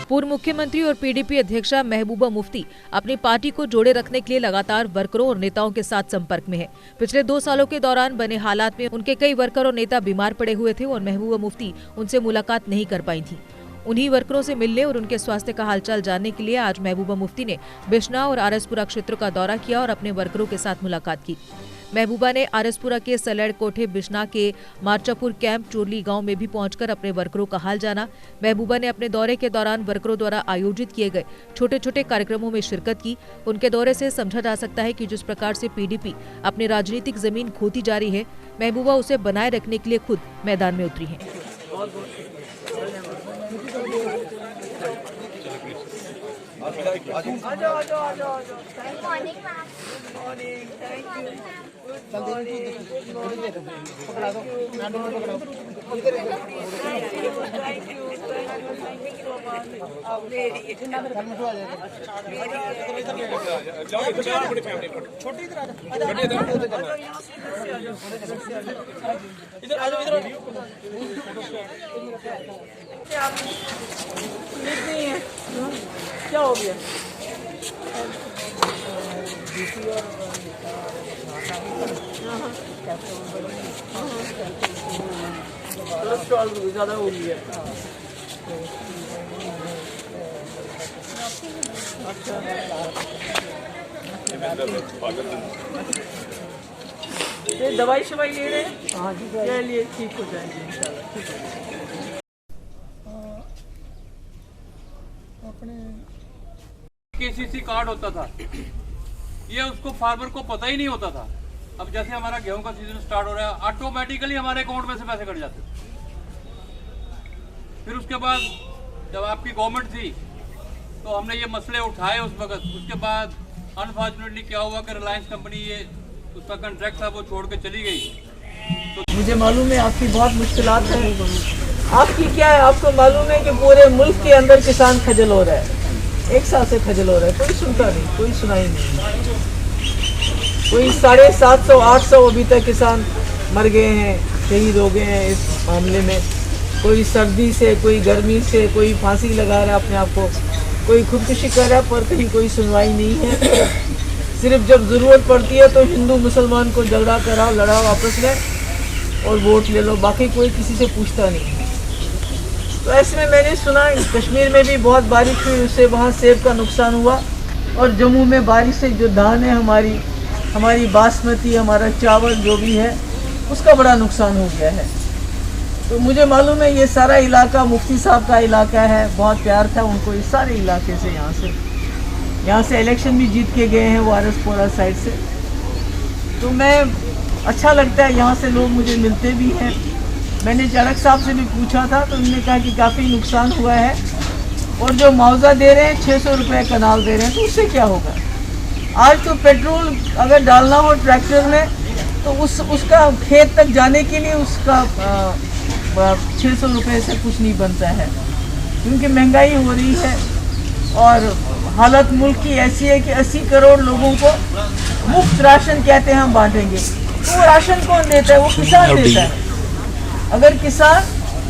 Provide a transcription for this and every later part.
पूर्व मुख्यमंत्री और पीडीपी अध्यक्षा महबूबा मुफ्ती अपनी पार्टी को जोड़े रखने के लिए लगातार वर्करों और नेताओं के साथ संपर्क में है। पिछले 2 सालों के दौरान बने हालात में उनके कई वर्कर और नेता बीमार पड़े हुए थे और महबूबा मुफ्ती उनसे मुलाकात नहीं कर पाई थी। उन्हीं वर्करों से मिलने और उनके स्वास्थ्य का हालचाल जानने के लिए आज महबूबा मुफ्ती ने बिश्ना और आरएसपुरा क्षेत्र का दौरा किया और अपने वर्करों के साथ मुलाकात की। महबूबा ने आरएसपुरा के सलड़ कोठे, बिश्ना के मार्चापुर कैंप, चोरली गांव में भी पहुंचकर अपने वर्करों का हाल जाना। महबूबा ने अपने दौरे के दौरान वर्करों द्वारा आयोजित किए गए छोटे छोटे कार्यक्रमों में शिरकत की। उनके दौरे से समझा जा सकता है कि जिस प्रकार से पीडीपी अपनी राजनीतिक जमीन खोती जा रही है, महबूबा उसे बनाए रखने के लिए खुद मैदान में उतरी है। क्या हो गया? कोलेस्ट्रॉल ज़्यादा हो गया। ये दवाई शवाई ले रहे हैं? हाँ जी, लिए ठीक हो जाएंगे इंशाल्लाह। ठीक है। केसीसी कार्ड होता था, ये उसको फार्मर को पता ही नहीं होता था। अब जैसे हमारा गेहूं का सीजन स्टार्ट हो रहा है, ऑटोमेटिकली हमारे अकाउंट में से पैसे कट जाते। फिर उसके बाद जब आपकी गवर्नमेंट थी तो हमने ये मसले उठाए उस वक्त। उसके बाद अनफॉर्चुनेटली क्या हुआ कि रिलायंस कंपनी ये उसका कॉन्ट्रैक्ट था वो छोड़ के चली गई। तो मुझे मालूम है आपकी बहुत मुश्किलात है। आपकी क्या है, आपको मालूम है कि पूरे मुल्क के अंदर किसान खजल हो रहा है, 1 साल से खजल हो रहा है, कोई सुनता नहीं, कोई सुनाई नहीं। कोई 750-800 अभी तक किसान मर गए हैं, शहीद हो गए हैं इस मामले में। कोई सर्दी से, कोई गर्मी से, कोई फांसी लगा रहा है अपने आप को, कोई खुदकुशी कर रहा है, पर कहीं कोई सुनवाई नहीं है। सिर्फ जब ज़रूरत पड़ती है तो हिंदू मुसलमान को झगड़ा कराओ, लड़ाओ आपस में और वोट ले लो, बाकी कोई किसी से पूछता नहीं। तो ऐसे में मैंने सुना कश्मीर में भी बहुत बारिश हुई, उससे वहाँ सेब का नुकसान हुआ, और जम्मू में बारिश से जो धान है हमारी बासमती, हमारा चावल जो भी है, उसका बड़ा नुकसान हो गया है। तो मुझे मालूम है ये सारा इलाका मुफ्ती साहब का इलाका है, बहुत प्यार था उनको इस सारे इलाके से। यहाँ से इलेक्शन भी जीत के गए हैं वो आरएसपुरा साइड से। तो मैं अच्छा लगता है, यहाँ से लोग मुझे मिलते भी हैं। मैंने चाणक साहब से भी पूछा था तो उन्होंने कहा कि काफ़ी नुकसान हुआ है और जो मुआवजा दे रहे हैं 600 रुपये कनाल दे रहे हैं, तो उससे क्या होगा। आज तो पेट्रोल अगर डालना हो ट्रैक्टर में तो उसका खेत तक जाने के लिए उसका 600 रुपये से कुछ नहीं बनता है, क्योंकि महंगाई हो रही है और हालत मुल्क की ऐसी है कि 80 करोड़ लोगों को मुफ्त राशन कहते हैं हम बांटेंगे। तो वो राशन कौन देता है? वो किसान देता है। अगर किसान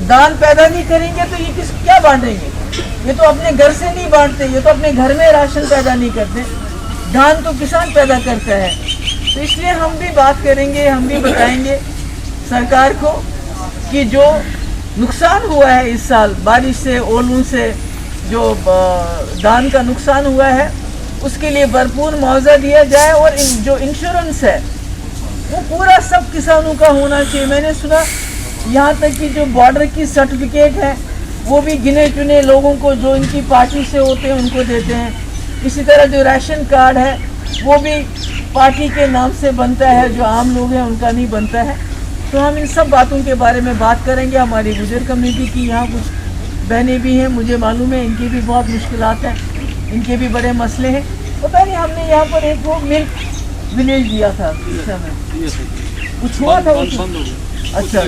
दान पैदा नहीं करेंगे तो ये क्या बांटेंगे? ये तो अपने घर से नहीं बांटते, ये तो अपने घर में राशन पैदा नहीं करते। धान तो किसान पैदा करता है। तो इसलिए हम भी बात करेंगे, हम भी बताएंगे सरकार को कि जो नुकसान हुआ है इस साल बारिश से, ओलों से, जो धान का नुकसान हुआ है, उसके लिए भरपूर मुआवजा दिया जाए और जो इंश्योरेंस है वो पूरा सब किसानों का होना चाहिए। मैंने सुना यहाँ तक कि जो बॉर्डर की सर्टिफिकेट है वो भी गिने चुने लोगों को जो इनकी पार्टी से होते हैं उनको देते हैं। इसी तरह जो राशन कार्ड है वो भी पार्टी के नाम से बनता है, जो आम लोग हैं उनका नहीं बनता है। तो हम इन सब बातों के बारे में बात करेंगे। हमारी गुजर कम्युनिटी की यहाँ कुछ बहनें भी हैं, मुझे मालूम है इनकी भी बहुत मुश्किलात हैं, इनके भी बड़े मसले हैं। पता नहीं हमने यहाँ पर एक वो मिल्क विलेज दिया था, कुछ हुआ था अच्छा,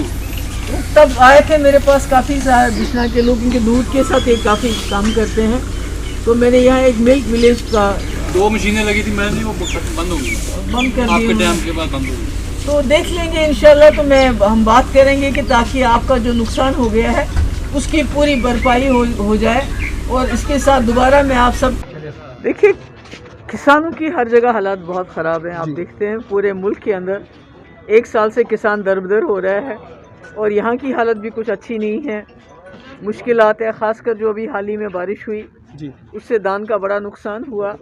तब आए थे मेरे पास काफ़ी सारे बिश्ना के लोग, इनके दूध के साथ एक काफ़ी काम करते हैं। तो मैंने यहाँ एक मिल्क विलेज का 2 मशीनें लगी थी, मैंने वो बंद हो गई, बंद कर आपके टाइम के बाद बंद हो गई। तो देख लेंगे इंशाल्लाह। तो हम बात करेंगे कि ताकि आपका जो नुकसान हो गया है उसकी पूरी भरपाई हो जाए और इसके साथ दोबारा मैं आप सब देखिए, किसानों की हर जगह हालात बहुत ख़राब हैं। आप देखते हैं पूरे मुल्क के अंदर 1 साल से किसान दरबदर हो रहा है और यहाँ की हालत भी कुछ अच्छी नहीं है। मुश्किलात है, ख़ासकर जो अभी हाल ही में बारिश हुई जी, उससे धान का बड़ा नुकसान हुआ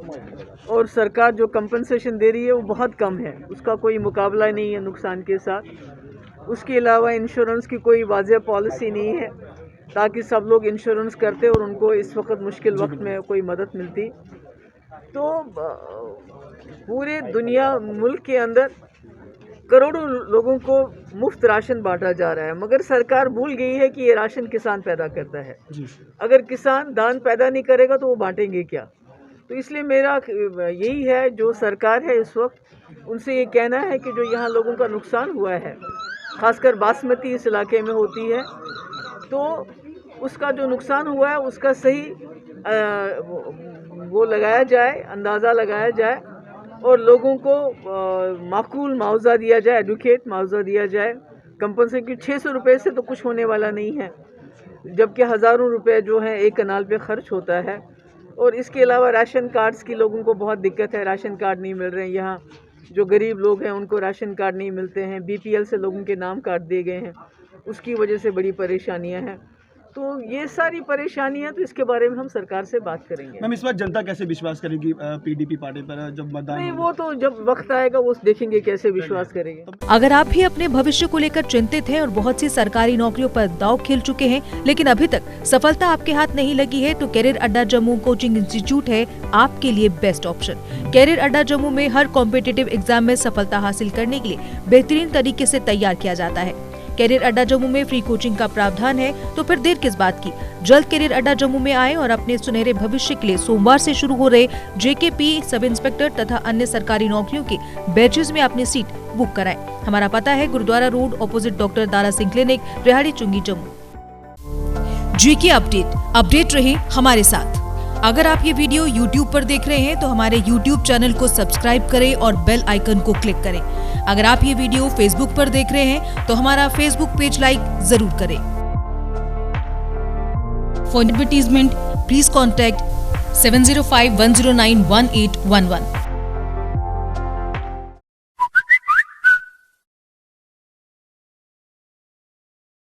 और सरकार जो कंपनसेशन दे रही है वो बहुत कम है, उसका कोई मुकाबला नहीं है नुकसान के साथ। उसके अलावा इंश्योरेंस की कोई वाज़ेह पॉलिसी नहीं है ताकि सब लोग इंश्योरेंस करते और उनको इस वक्त मुश्किल वक्त में कोई मदद मिलती। तो पूरे दुनिया मुल्क के अंदर करोड़ों लोगों को मुफ्त राशन बांटा जा रहा है, मगर सरकार भूल गई है कि ये राशन किसान पैदा करता है। अगर किसान धान पैदा नहीं करेगा तो वो बांटेंगे क्या? तो इसलिए मेरा यही है, जो सरकार है इस वक्त, उनसे ये कहना है कि जो यहाँ लोगों का नुकसान हुआ है, खासकर बासमती इस इलाके में होती है, तो उसका जो नुकसान हुआ है उसका सही वो लगाया जाए, अंदाज़ा लगाया जाए और लोगों को माकूल मुआवजा दिया जाए, एडुकेट मुआवजा दिया जाए। कंपनसेशन की 600 रुपये से तो कुछ होने वाला नहीं है, जबकि हज़ारों रुपए जो हैं एक कनाल पे खर्च होता है। और इसके अलावा राशन कार्ड्स की लोगों को बहुत दिक्कत है, राशन कार्ड नहीं मिल रहे हैं। यहाँ जो गरीब लोग हैं उनको राशन कार्ड नहीं मिलते हैं, BPL से लोगों के नाम काट दिए गए हैं, उसकी वजह से बड़ी परेशानियाँ हैं। तो ये सारी परेशानियां, तो इसके बारे में हम सरकार से बात करेंगे। मैम, इस बार जनता कैसे विश्वास करेगी PDP पार्टी पर जब मतदान? नहीं, वो तो जब वक्त आएगा वो देखेंगे कैसे विश्वास करेंगे। अगर आप भी अपने भविष्य को लेकर चिंतित हैं और बहुत सी सरकारी नौकरियों पर दांव खेल चुके हैं, लेकिन अभी तक सफलता आपके हाथ नहीं लगी है, तो कैरियर अड्डा जम्मू कोचिंग इंस्टीट्यूट है आपके लिए बेस्ट ऑप्शन। कैरियर अड्डा जम्मू में हर कॉम्पिटिटिव एग्जाम में सफलता हासिल करने के लिए बेहतरीन तरीके से तैयार किया जाता है। कैरियर अड्डा जम्मू में फ्री कोचिंग का प्रावधान है, तो फिर देर किस बात की, जल्द कैरियर अड्डा जम्मू में आए और अपने सुनहरे भविष्य के लिए सोमवार से शुरू हो रहे JKP सब इंस्पेक्टर तथा अन्य सरकारी नौकरियों के बैचेस में अपनी सीट बुक कराएं। हमारा पता है Gurudwara road opposite doctor Dara Singh clinic, Rehari Chungi, Jammu. GK update रहे हमारे साथ। अगर आप ये वीडियो YouTube पर देख रहे हैं तो हमारे YouTube चैनल को सब्सक्राइब करें और बेल आइकन को क्लिक करें। अगर आप ये वीडियो Facebook पर देख रहे हैं तो हमारा Facebook पेज लाइक जरूर करें। For advertisement please contact 7051091811।